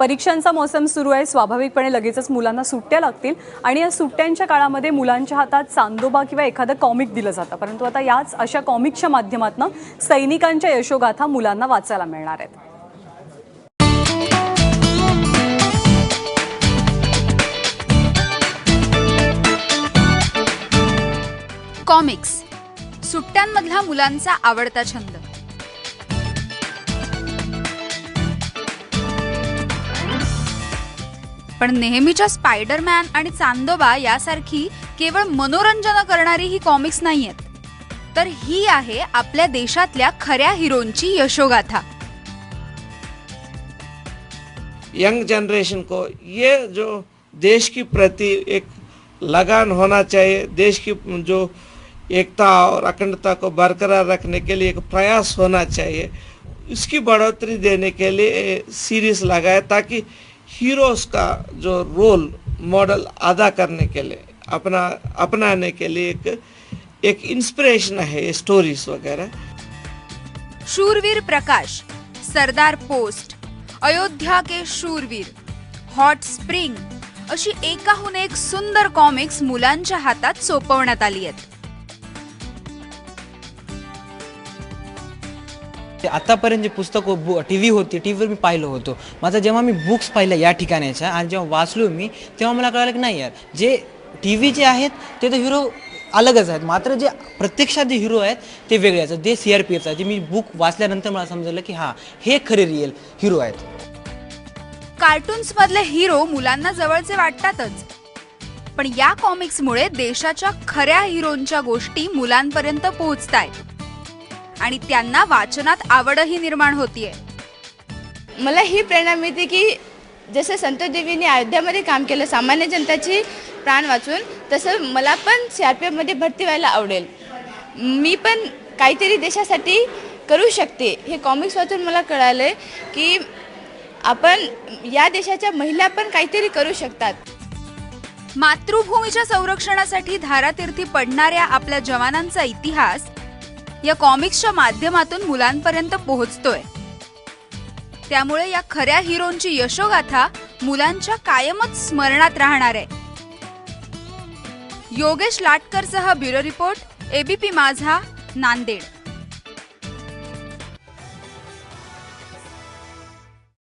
परीक्षांचा मौसम सुरू आहे, स्वाभाविकपणे लगेचच मुलांना सुट्ट्या लागतील आणि या सुट्ट्यांच्या काळामध्ये मुलांच्या हातात चांदोबा किंवा एखादं कॉमिक दिलं जातं. परंतु आता याच अशा कॉमिकच्या माध्यमातून सैनिकांच्या यशोगाथा मुलांना वाचायला मिळणार आहेत. कॉमिक्स सुट्ट्यांमधला मुलांचा आवडता छंद. पण नेहमीच्या स्पायडरमॅन आणि चांदोबा यासारखी केवळ मनोरंजन करणारी ही कॉमिक्स नाहीयेत, तर ही आहे आपल्या देशातल्या खऱ्या हिरोंची यशोगाथा. यंग जनरेशन को ये जो देश की प्रति एक लगान होना चाहिए, देश की जो एकता और अखंडता को बरकरार रखने के लिए एक प्रयास होना चाहिए, इसकी बढ़ोतरी देने के लिए सीरीज लगाए ताकि हीरोज़ का जो रोल मॉडल अदा करने के लिए अपनाने के लिए एक इंस्पिरेशन है स्टोरीज वगैरह. शूरवीर प्रकाश, सरदार पोस्ट, अयोध्या के शूरवीर, हॉट स्प्रिंग अशी एकाहून एक सुंदर कॉमिक्स मुलांच्या हातात सोपवण्यात आली आहेत. आतापर्यंत जे पुस्तक टीव्ही होती, टीव्हीवर मी पाहिलं होतं. माझा जेव्हा मी बुक्स पाहिल्या या ठिकाणाच्या आणि जेव्हा वाचलो मी, तेव्हा मला कळलं की नाही यार, जे टीव्ही जे आहेत ते तर हिरो अलगच आहेत, मात्र जे प्रत्यक्षात जे हिरो आहेत ते वेगळे आहेत. जे CRPF आहेत, जे मी बुक वाचल्यानंतर मला समजलं की हां, हे खरे रिअल हिरो आहेत. कार्टून्स मधले हिरो मुलांना जवळचे वाटतातच, पण या कॉमिक्समुळे देशाच्या खऱ्या हिरोंच्या गोष्टी मुलांपर्यंत पोहोचतायत आणि त्यांना वाचनात आवडही निर्माण होतीये. मला ही प्रेरणा मिळते की जसं संतोष देवीने अयोध्यामध्ये काम केलं सामान्य जनताची प्राण वाचून, तसं मला पण CRPF मध्ये भरती व्हायला आवडेल. मी पण काहीतरी देशासाठी करू शकते. हे कॉमिक्स वाचून मला कळालं की आपण या देशाच्या महिला पण काहीतरी करू शकतात. मातृभूमीच्या संरक्षणासाठी धारातीर्थी पडणाऱ्या आपल्या जवानांचा इतिहास या कॉमिक्सच्या माध्यमातून मुलांपर्यंत पोहोचतोय. त्यामुळे या खऱ्या हिरोंची यशोगाथा मुलांच्या कायमच स्मरणात राहणार आहे. योगेश लाटकरसह ब्युरो रिपोर्ट, ABP माझा, नांदेड.